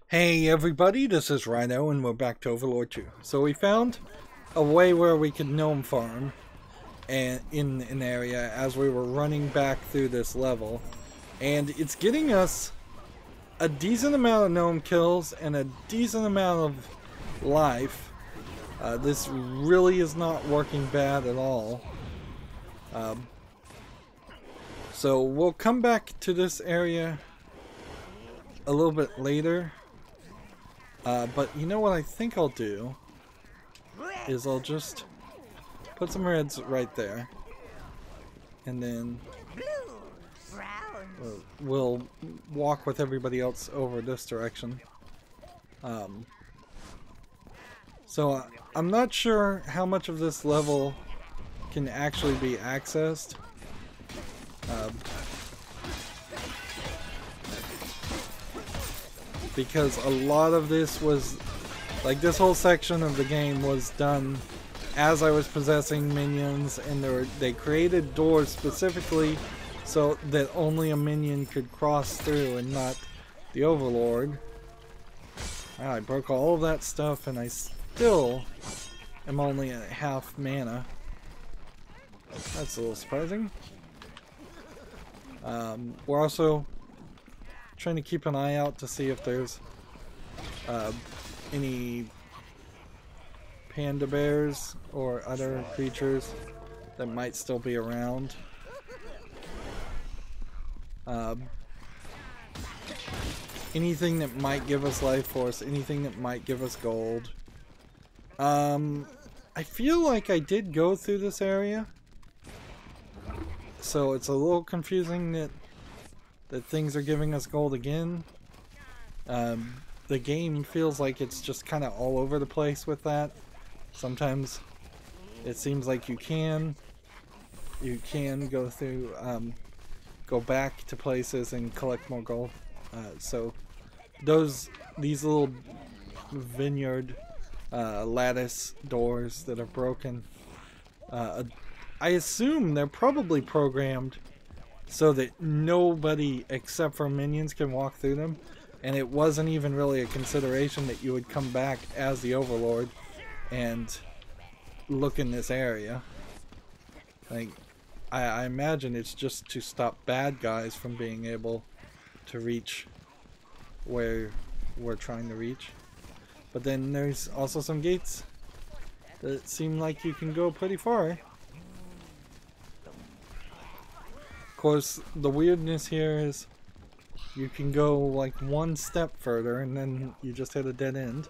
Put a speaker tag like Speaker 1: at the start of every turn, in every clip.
Speaker 1: Hey everybody, this is Rydo and we're back to Overlord 2. So we found a way where we could gnome farm and in an area as we were running back through this level. And it's getting us a decent amount of gnome kills and a decent amount of life. This really is not working bad at all. So we'll come back to this area a little bit later. But you know what I think I'll do is I'll just put some reds right there, and then we'll walk with everybody else over this direction. So I'm not sure how much of this level can actually be accessed. Because a lot of this was, like, this whole section of the game was done as I was possessing minions, and they created doors specifically so that only a minion could cross through and not the Overlord. Wow, I broke all of that stuff and I still am only at half mana. That's a little surprising. We're also trying to keep an eye out to see if there's any panda bears or other creatures that might still be around. Anything that might give us life force, anything that might give us gold. I feel like I did go through this area, so it's a little confusing that things are giving us gold again. The game feels like it's just kind of all over the place with that. Sometimes it seems like you can go through, go back to places and collect more gold. So these little vineyard lattice doors that are broken, I assume they're probably programmed so that nobody except for minions can walk through them, and it wasn't even really a consideration that you would come back as the Overlord and look in this area. Like, I imagine it's just to stop bad guys from being able to reach where we're trying to reach. But then there's also some gates that seem like you can go pretty far. Of course, the weirdness here is you can go like one step further and then you just hit a dead end.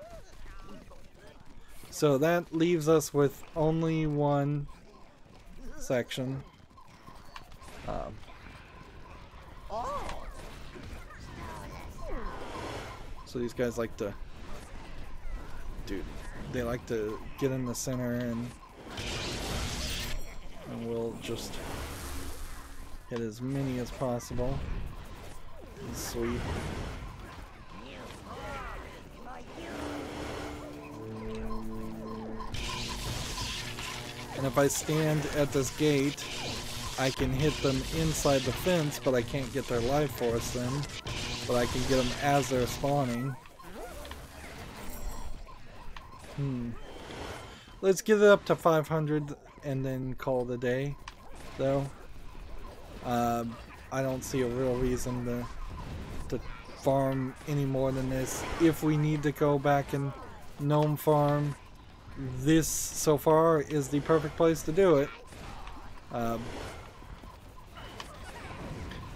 Speaker 1: So that leaves us with only one section. So these guys like to, they like to get in the center, and we'll just hit as many as possible. Sweet. And if I stand at this gate, I can hit them inside the fence, but I can't get their life force then. But I can get them as they're spawning. Let's get it up to 500 and then call it a day, though. I don't see a real reason to farm any more than this. If we need to go back and gnome farm, this so far is the perfect place to do it.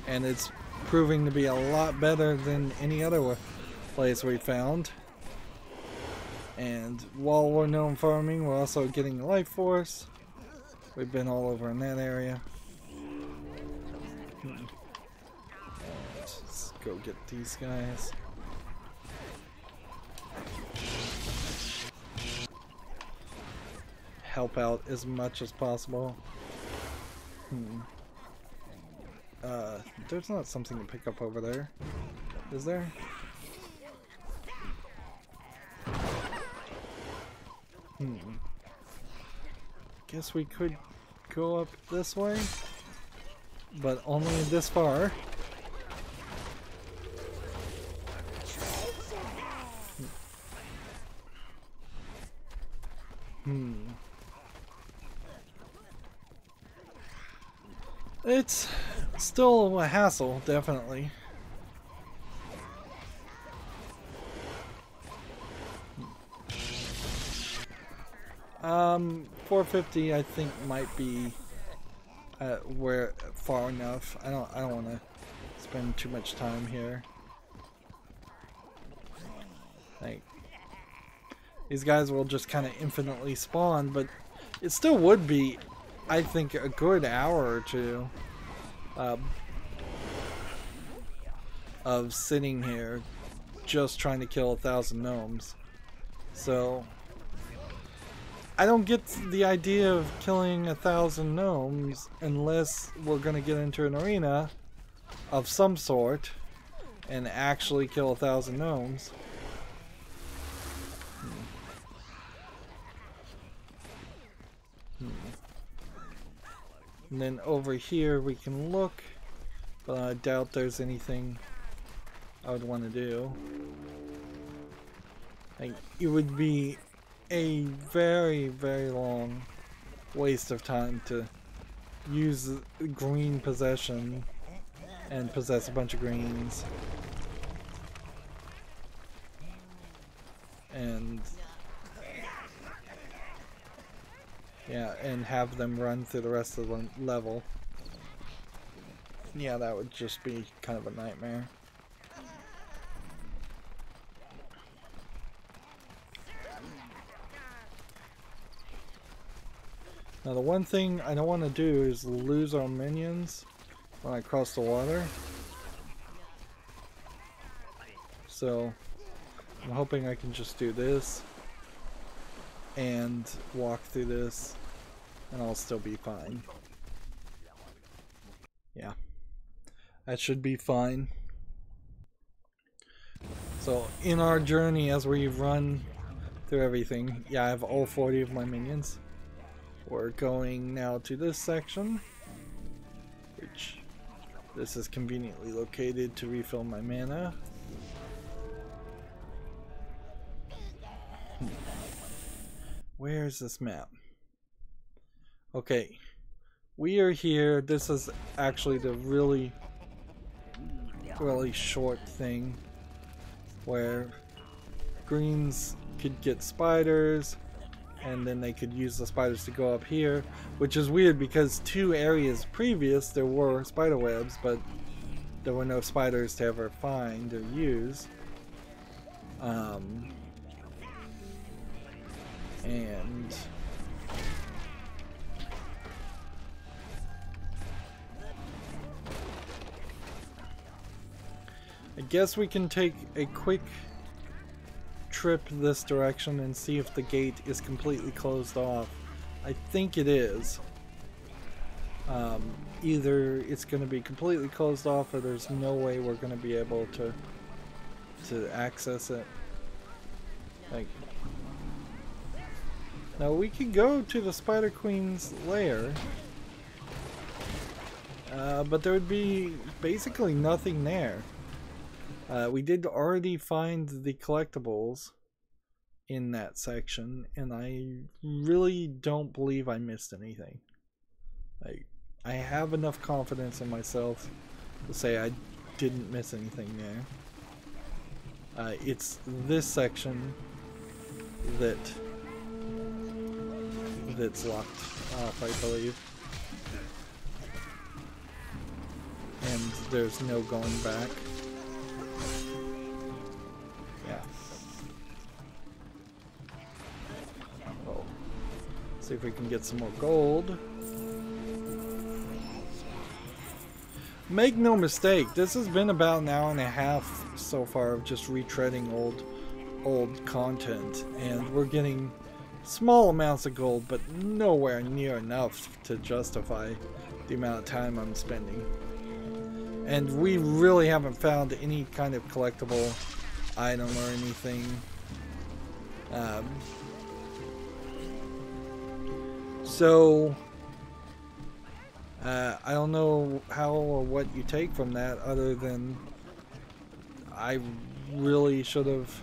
Speaker 1: And it's proving to be a lot better than any other place we found. And while we're gnome farming, we're also getting life force. We've been all over in that area. Let's go get these guys. Help out as much as possible. There's not something to pick up over there, is there? Guess we could go up this way, but only this far. It's still a hassle, definitely. 450 I think might be where far enough. I don't want to spend too much time here. Like, these guys will just kind of infinitely spawn, but it still would be, I think, a good hour or two of sitting here just trying to kill 1,000 gnomes. So I don't get the idea of killing 1,000 gnomes unless we're gonna get into an arena of some sort and actually kill 1,000 gnomes. And then over here we can look, but I doubt there's anything I would want to do. Like, it would be a very, very long waste of time to use green possession and possess a bunch of greens. And yeah, and have them run through the rest of the level. Yeah, that would just be kind of a nightmare. Now the one thing I don't want to do is lose our minions when I cross the water. So I'm hoping I can just do this and walk through this and I'll still be fine. Yeah, that should be fine. So in our journey as we run through everything, yeah, I have all 40 of my minions. We're going now to this section, which this is conveniently located to refill my mana. Where is this map? Okay, we are here. This is actually the really short thing where greens could get spiders and then they could use the spiders to go up here, which is weird because 2 areas previous there were spider webs, but there were no spiders to ever find or use. And I guess we can take a quick trip this direction and see if the gate is completely closed off. I think it is. Either it's going to be completely closed off or there's no way we're going to be able to access it. Like, now we could go to the Spider Queen's lair, but there would be basically nothing there. We did already find the collectibles in that section, and I really don't believe I missed anything. I have enough confidence in myself to say I didn't miss anything there. It's this section that's locked off, I believe. And there's no going back. Yeah. Oh. See if we can get some more gold. Make no mistake, this has been about an hour and a half so far of just retreading old content, and we're getting small amounts of gold, but nowhere near enough to justify the amount of time I'm spending. And we really haven't found any kind of collectible item or anything. So I don't know how or what you take from that, other than I really should have,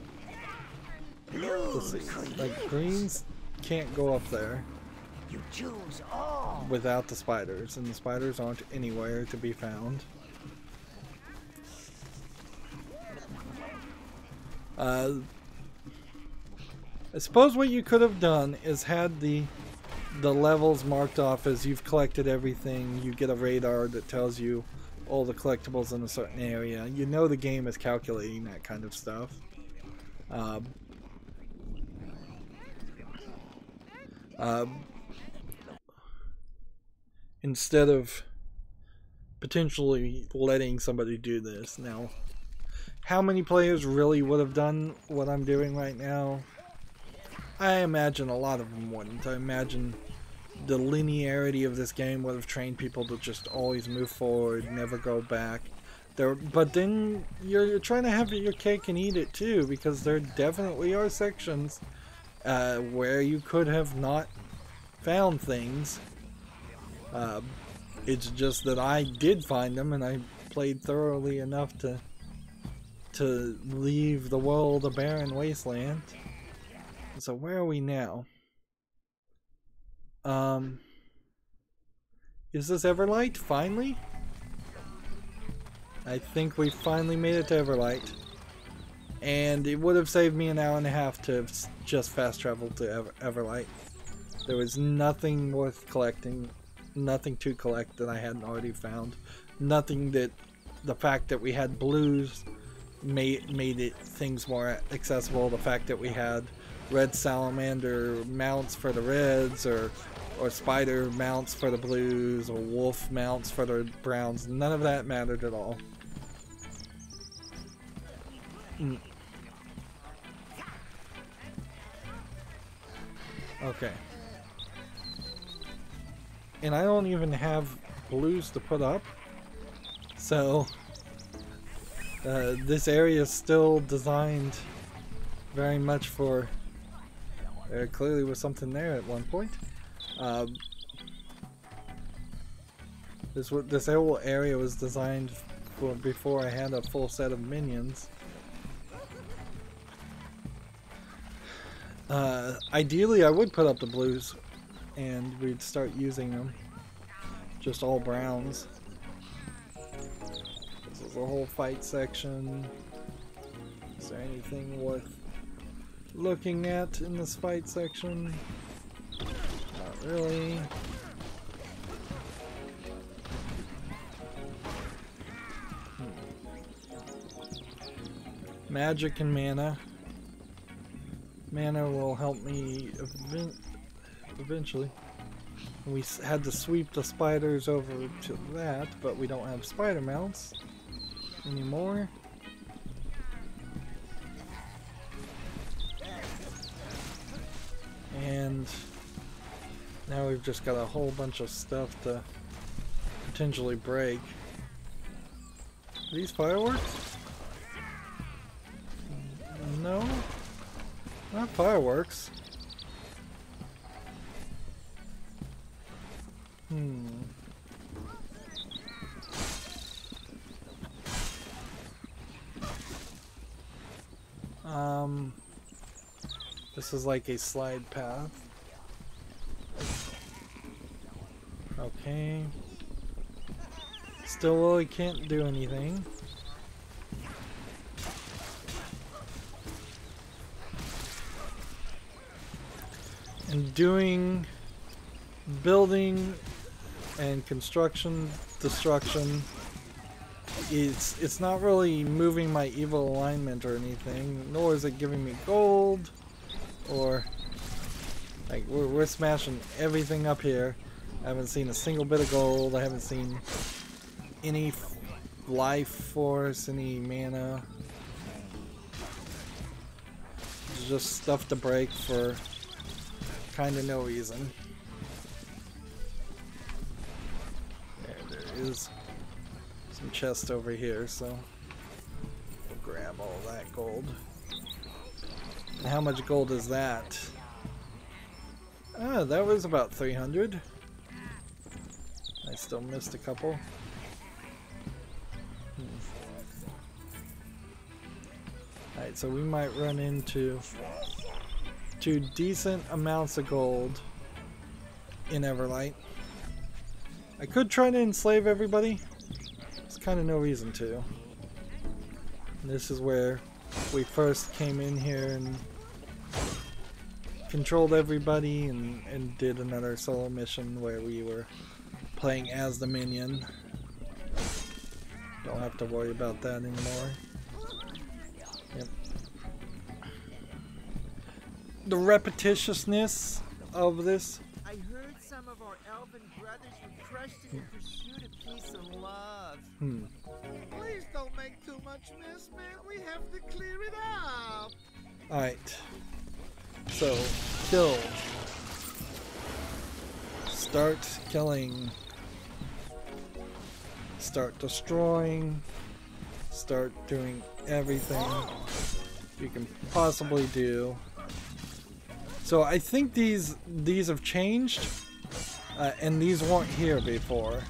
Speaker 1: let's see, like greens can't go up there.
Speaker 2: You choose all.
Speaker 1: Without the spiders, and the spiders aren't anywhere to be found. I suppose what you could have done is had the levels marked off as you've collected everything. You get a radar that tells you all the collectibles in a certain area. You know the game is calculating that kind of stuff. Instead of potentially letting somebody do this. Now, how many players really would have done what I'm doing right now? I imagine a lot of them wouldn't. I imagine the linearity of this game would have trained people to just always move forward, never go back. But then you're trying to have your cake and eat it too, because there definitely are sections where you could have not found things. It's just that I did find them, and I played thoroughly enough to leave the world a barren wasteland. So where are we now? Is this Everlight? Finally? I think we finally made it to Everlight. And it would have saved me an hour and a half to have just fast traveled to Everlight. There was nothing worth collecting. Nothing to collect that I hadn't already found. Nothing that the fact that we had blues made it things more accessible. The fact that we had red salamander mounts for the reds, or spider mounts for the blues, or wolf mounts for the browns. None of that mattered at all. Okay. And I don't even have blues to put up. So this area is still designed very much for... There clearly was something there at one point. This whole area was designed for before I had a full set of minions. Ideally, I would put up the blues, and we'd start using them. Just all browns. This is a whole fight section. Is there anything worth looking at in this fight section? Not really. Magic and mana. Mana will help me eventually. We had to sweep the spiders over to that, but we don't have spider mounts anymore. And now we've just got a whole bunch of stuff to potentially break. Are these fireworks? No, not fireworks. This is like a slide path. Okay. Still really can't do anything. And building and construction, destruction, it's not really moving my evil alignment or anything, nor is it giving me gold, or like we're smashing everything up here. I haven't seen a single bit of gold. I haven't seen any life force, any mana. It's just stuff to break for kind of no reason. There is some chest over here, so we'll grab all that gold. And how much gold is that? Ah, that was about 300. I still missed a couple. Alright, so we might run into to decent amounts of gold in Everlight. I could try to enslave everybody. There's kind of no reason to. And this is where we first came in here and controlled everybody and did another solo mission where we were playing as the Minion. Don't have to worry about that anymore. Yep. The repetitiousness of this.
Speaker 3: I heard some of our elven brothers were crushed in the pursuit of peace and love.
Speaker 4: Please don't make too much mess, man. We have to clear it up.
Speaker 1: Alright. So, kill. Start killing. Start destroying. Start doing everything you can possibly do. So I think these have changed, and these weren't here before.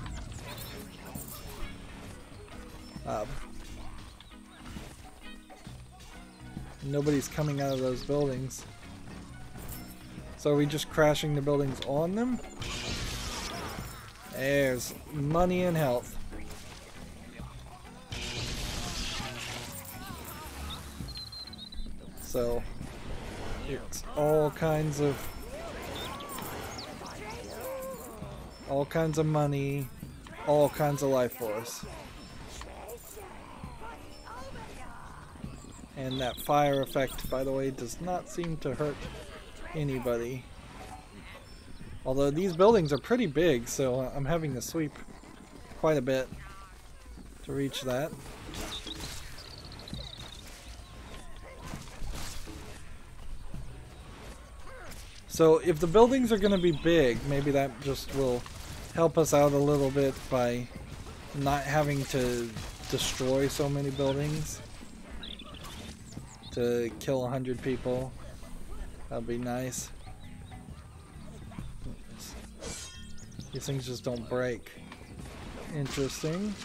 Speaker 1: Nobody's coming out of those buildings. So are we just crashing the buildings on them? There's money and health. So it's all kinds of money, all kinds of life force. And that fire effect, by the way, does not seem to hurt anybody. Although these buildings are pretty big, so I'm having to sweep quite a bit to reach that. So if the buildings are going to be big, maybe that just will help us out a little bit by not having to destroy so many buildings to kill 100 people. That'd be nice. These things just don't break. Interesting.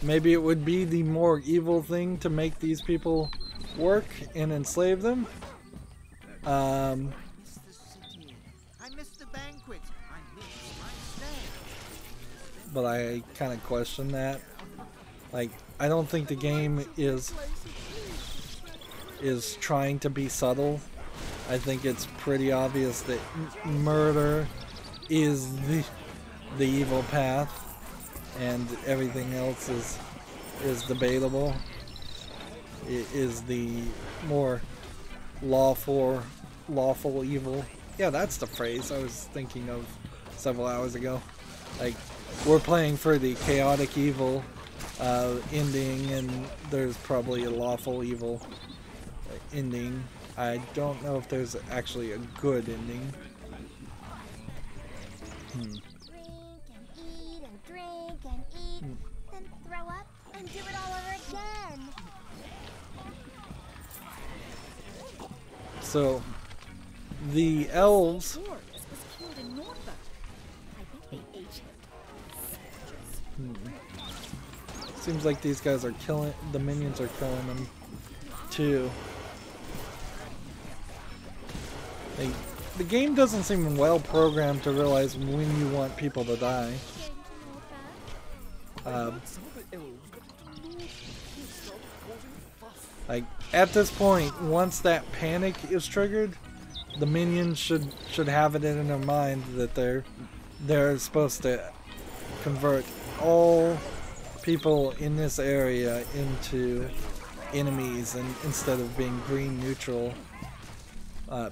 Speaker 1: Maybe it would be the more evil thing to make these people work and enslave them.
Speaker 3: I missed the banquet. I missed my stay.
Speaker 1: But I kind of question that. Like, I don't think the game is trying to be subtle. I think it's pretty obvious that murder is the evil path, and everything else is debatable. It is the more lawful evil. Yeah, that's the phrase I was thinking of several hours ago. Like, we're playing for the chaotic evil ending, and there's probably a lawful evil ending. I don't know if there's actually a good ending.
Speaker 5: Drink and eat and drink and eat, then throw up and do it all over again.
Speaker 1: So, the elves.
Speaker 5: Yours was killed in Norfolk. I think they ate him.
Speaker 1: Seems like these guys are killing. The minions are killing them too. The game doesn't seem well programmed to realize when you want people to die. Like, at this point, once that panic is triggered, the minions should have it in their mind that they're supposed to convert all people in this area into enemies, and instead of being green neutral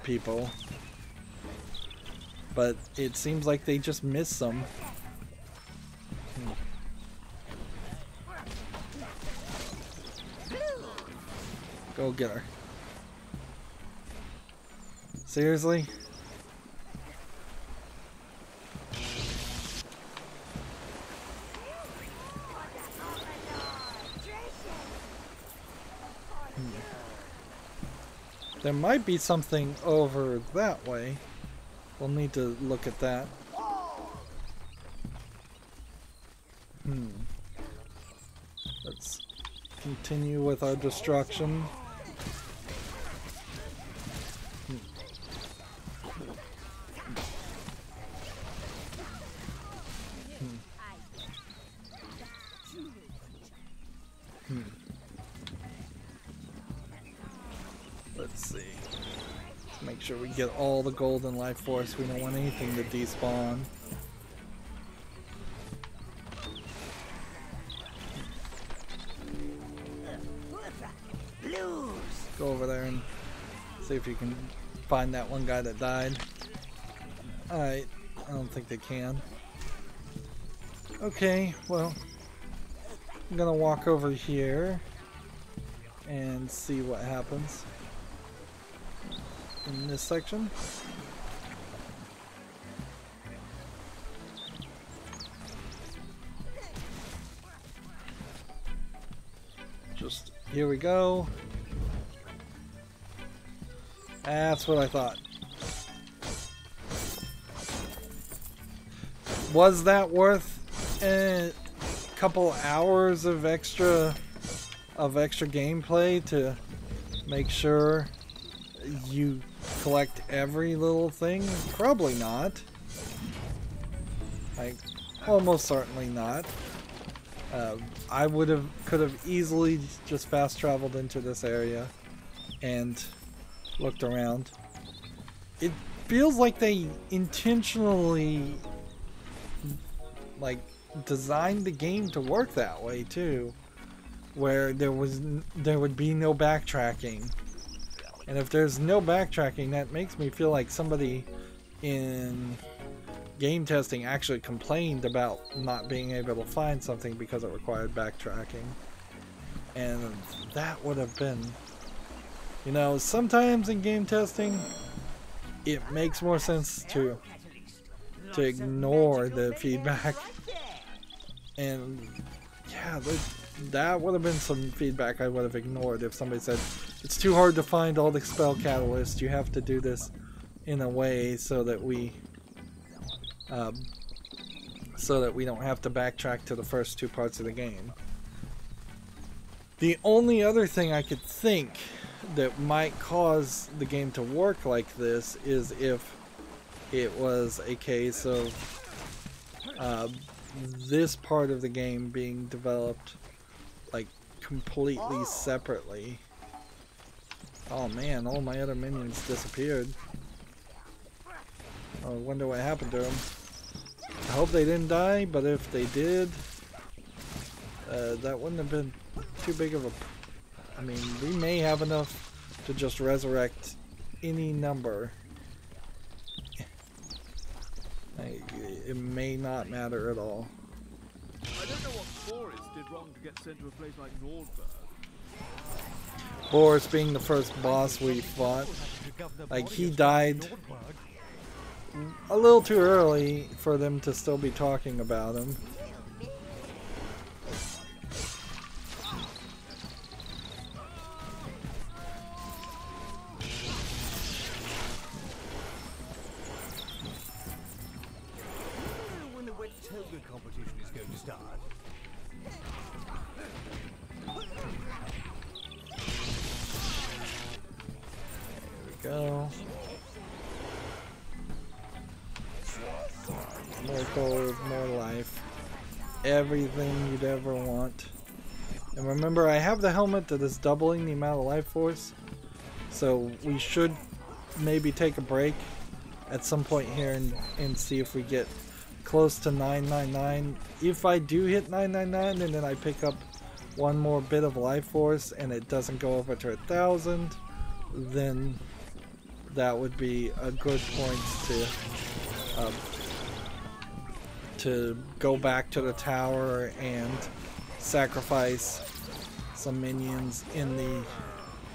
Speaker 1: people. But it seems like they just miss some. Go get her. Seriously? There might be something over that way. We'll need to look at that. Let's continue with our destruction. Let's see. Let's make sure we get all the golden life force. We don't want anything to despawn. Go over there and see if you can find that one guy that died. Alright, I don't think they can. Okay, well, I'm gonna walk over here and see what happens in this section. Just here we go. That's what I thought. Was that worth a couple hours of extra gameplay to make sure you collect every little thing? Probably not. Like, almost certainly not. I could have easily just fast traveled into this area and looked around. It feels like they intentionally like designed the game to work that way too, where there would be no backtracking. And if there's no backtracking, that makes me feel like somebody in game testing actually complained about not being able to find something because it required backtracking. And that would have been, you know, sometimes in game testing it makes more sense to ignore the feedback. And yeah, that would have been some feedback I would have ignored if somebody said it's too hard to find all the spell catalysts, you have to do this in a way so that we don't have to backtrack to the first two parts of the game. The only other thing I could think that might cause the game to work like this is if it was a case of this part of the game being developed like completely separately. Oh man, all my other minions disappeared. I wonder what happened to them. I hope they didn't die, but if they did, that wouldn't have been too big of a... I mean, we may have enough to just resurrect any number. It may not matter at all.
Speaker 6: I don't know what Boris did wrong to get sent to a place like Nordberg.
Speaker 1: Boris being the first boss we fought, like he died a little too early for them to still be talking about him.
Speaker 2: When the wet toga competition is going to start.
Speaker 1: Go. More gold, more life. Everything you'd ever want. And remember, I have the helmet that is doubling the amount of life force. So we should maybe take a break at some point here and see if we get close to 999. If I do hit 999 and then I pick up one more bit of life force and it doesn't go over to 1,000, then that would be a good point to go back to the tower and sacrifice some minions in the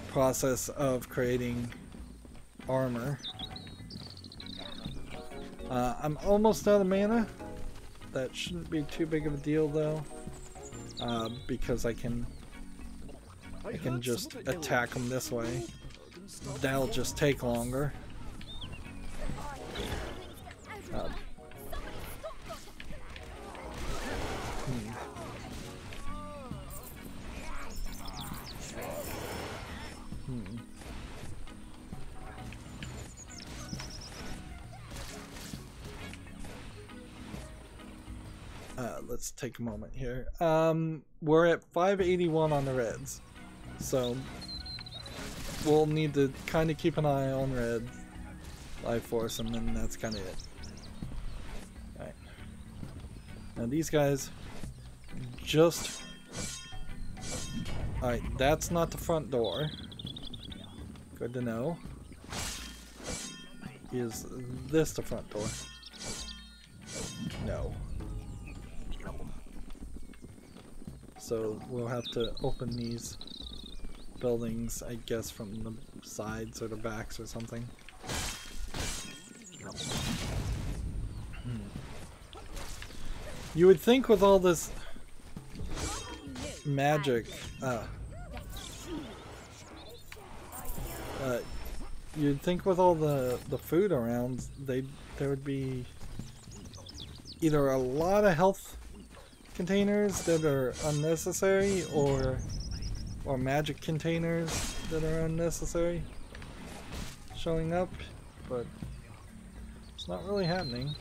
Speaker 1: process of creating armor. I'm almost out of mana. That shouldn't be too big of a deal though, because I can just attack them this way. That'll just take longer. let's take a moment here. We're at 581 on the reds, so we'll need to kind of keep an eye on red life force, and then that's kind of it. Alright. Now these guys just... Alright, that's not the front door. Good to know. Is this the front door? No. So we'll have to open these buildings, I guess, from the sides or the backs or something. You would think with all this magic, you'd think with all the food around, there would be either a lot of health containers that are unnecessary, or magic containers that are unnecessary showing up, but it's not really happening.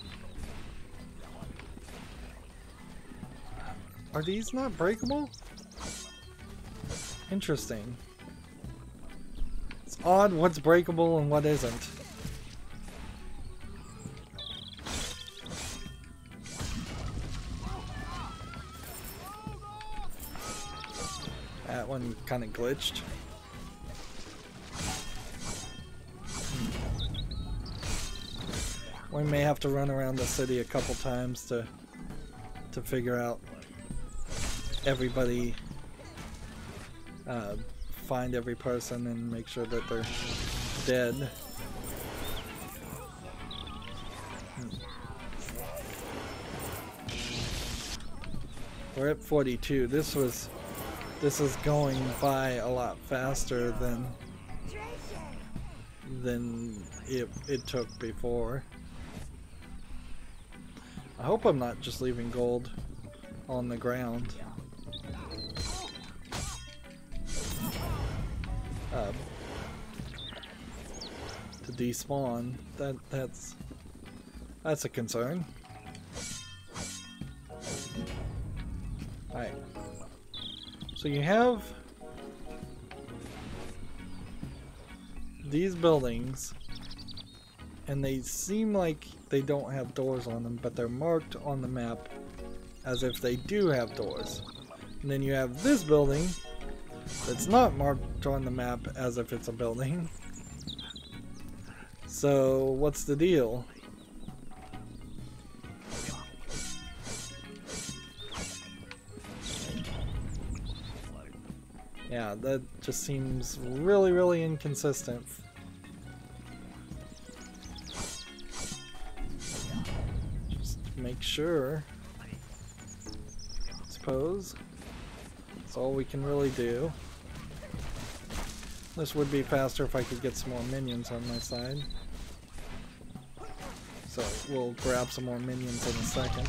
Speaker 1: Are these not breakable? Interesting. It's odd what's breakable and what isn't. That one kind of glitched. We may have to run around the city a couple times to figure out everybody, find every person and make sure that they're dead. We're at 42. This is going by a lot faster than it took before. I hope I'm not just leaving gold on the ground. To despawn, that's a concern. Alright. So you have these buildings, and they seem like they don't have doors on them, but they're marked on the map as if they do have doors. And then you have this building that's not marked on the map as if it's a building. So what's the deal? Yeah, that just seems really, really inconsistent. Just make sure. I suppose that's all we can really do. This would be faster if I could get some more minions on my side. So we'll grab some more minions in a second.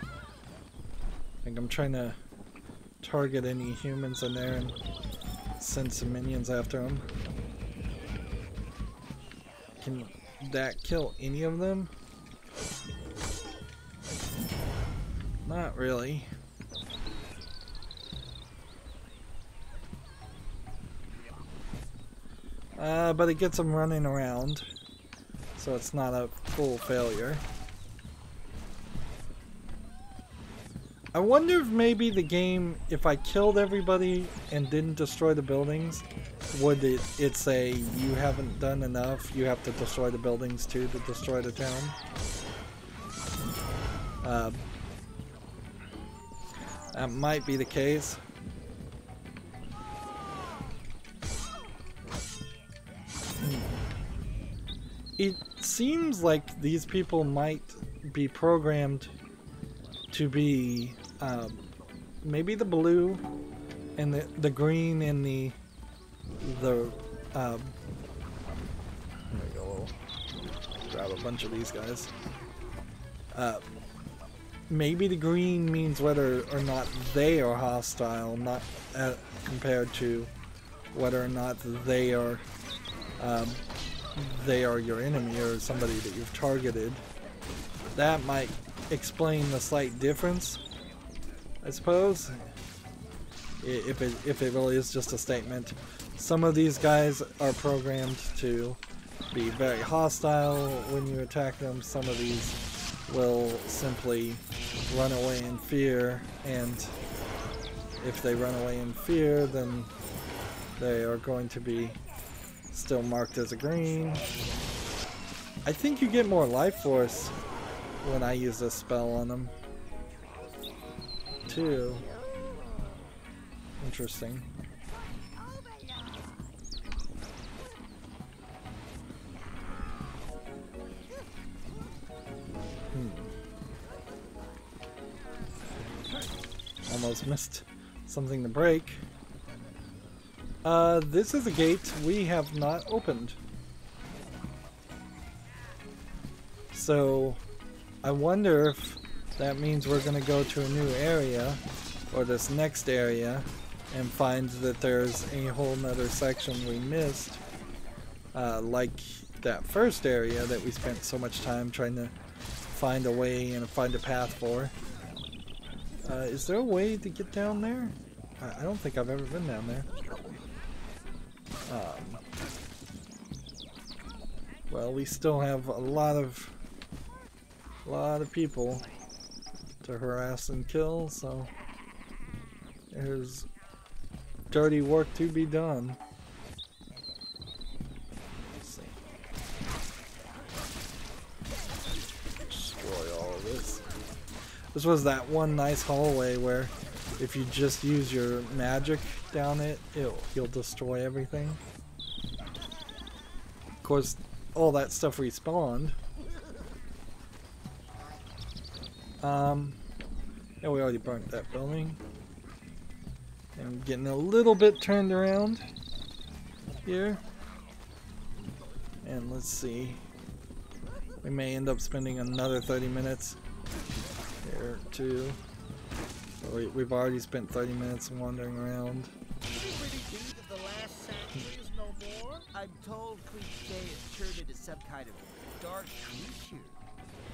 Speaker 1: I think I'm trying to target any humans in there and send some minions after them. Can that kill any of them? Not really. But it gets them running around, so it's not a full failure. I wonder if maybe the game, if I killed everybody and didn't destroy the buildings, would it say you haven't done enough, you have to destroy the buildings too to destroy the town? That might be the case. It seems like these people might be programmed to be maybe the blue and the green and the there we go. Grab a bunch of these guys. Maybe the green means whether or not they are hostile, not compared to whether or not they are they are your enemy or somebody that you've targeted. That might explain the slight difference, I suppose. If it really is just a statement. Some of these guys are programmed to be very hostile when you attack them. Some of these will simply run away in fear, and if they run away in fear, then they are going to be still marked as a green. I think you get more life force when I use this spell on them too. Interesting. Almost missed something to break. This is a gate we have not opened. So I wonder if that means we're going to go to a new area, or this next area, and find that there's a whole nother section we missed. Like that first area that we spent so much time trying to find a way and find a path for. Is there a way to get down there? I don't think I've ever been down there. Well, we still have a lot of people to harass and kill, so there's dirty work to be done. Let's see. Destroy all of this. This was that one nice hallway where if you just use your magic down it, you'll destroy everything. Of course, all that stuff respawned. Yeah, we already burnt that building. I'm getting a little bit turned around here. And let's see. We may end up spending another 30 minutes here too. So we've already spent 30 minutes wandering around.
Speaker 3: Anybody think of the last centuries no more? I'm told cliche is turned into some kind of dark creature.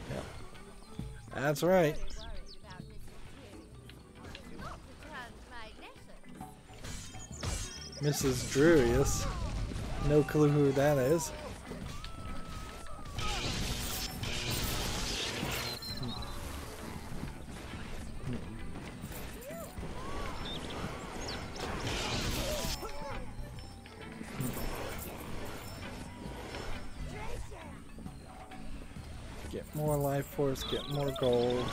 Speaker 1: Yeah. That's right. Mrs. Drewius. No clue who that is. Get more life force, get more gold.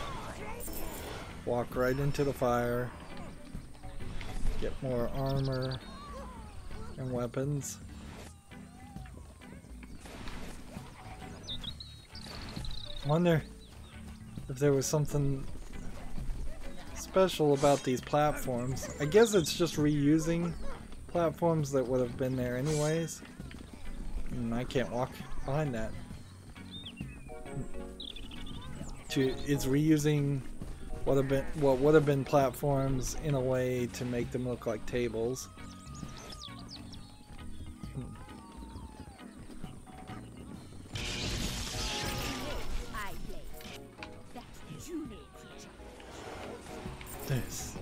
Speaker 1: Walk right into the fire. Get more armor and weapons. Wonder if there was something special about these platforms. I guess it's just reusing platforms that would have been there anyways. I can't walk behind that. It's reusing what would have been platforms in a way to make them look like tables. This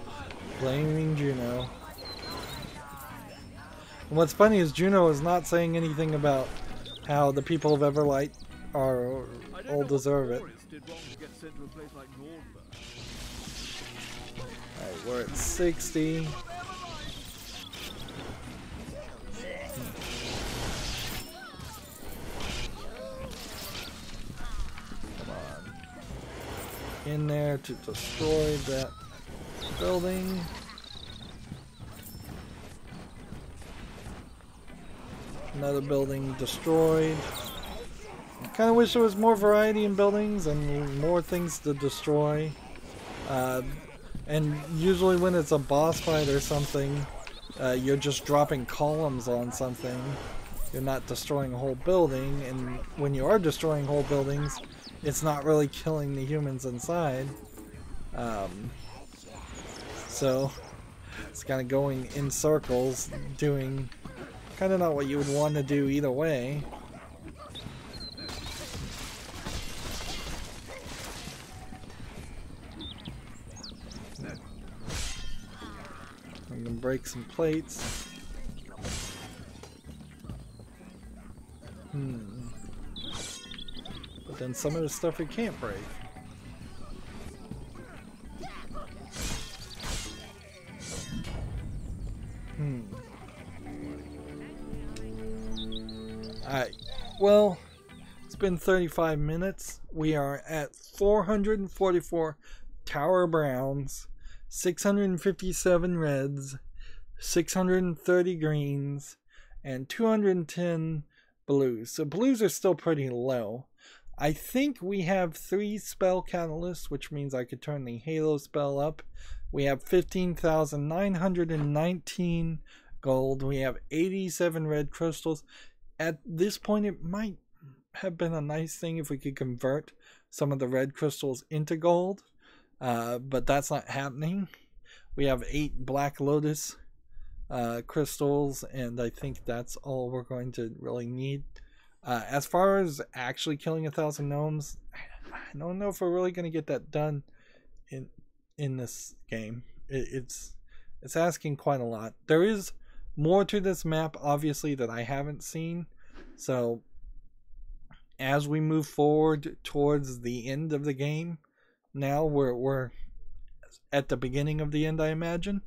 Speaker 1: blaming Juno. And what's funny is Juno is not saying anything about how the people of Everlight are all deserve it. Alright, we're at 60. Come on. In there to destroy that building. Another building destroyed. I kind of wish there was more variety in buildings and more things to destroy. And usually when it's a boss fight or something, you're just dropping columns on something. You're not destroying a whole building, and when you are destroying whole buildings, it's not really killing the humans inside. So it's kind of going in circles, doing kind of not what you would want to do either way. can break some plates. But then some of the stuff we can't break. Alright, well, it's been 35 minutes. We are at 444 Tower Browns, 657 Reds, 630 Greens, and 210 Blues. So Blues are still pretty low. I think we have 3 spell catalysts, which means I could turn the Halo spell up. We have 15,919 gold. We have 87 red crystals. At this point, it might have been a nice thing if we could convert some of the red crystals into gold, but that's not happening. We have 8 Black Lotus crystals, and I think that's all we're going to really need. As far as actually killing 1,000 gnomes, I don't know if we're really going to get that done in this game. It's asking quite a lot. There is more to this map, obviously, that I haven't seen. So, as we move forward towards the end of the game, now we're at the beginning of the end, I imagine.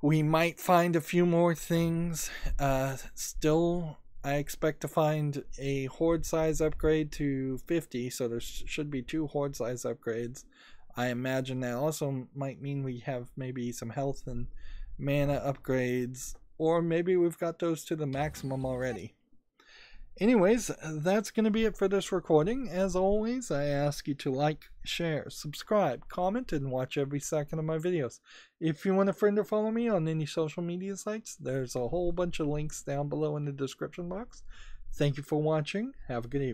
Speaker 1: We might find a few more things. Still, I expect to find a horde size upgrade to 50, so there should be 2 horde size upgrades. I imagine that also might mean we have maybe some health and mana upgrades, or maybe we've got those to the maximum already. Anyways, that's going to be it for this recording. As always, I ask you to like, share, subscribe, comment, and watch every second of my videos. If you want a friend or follow me on any social media sites, there's a whole bunch of links down below in the description box. Thank you for watching. Have a good evening.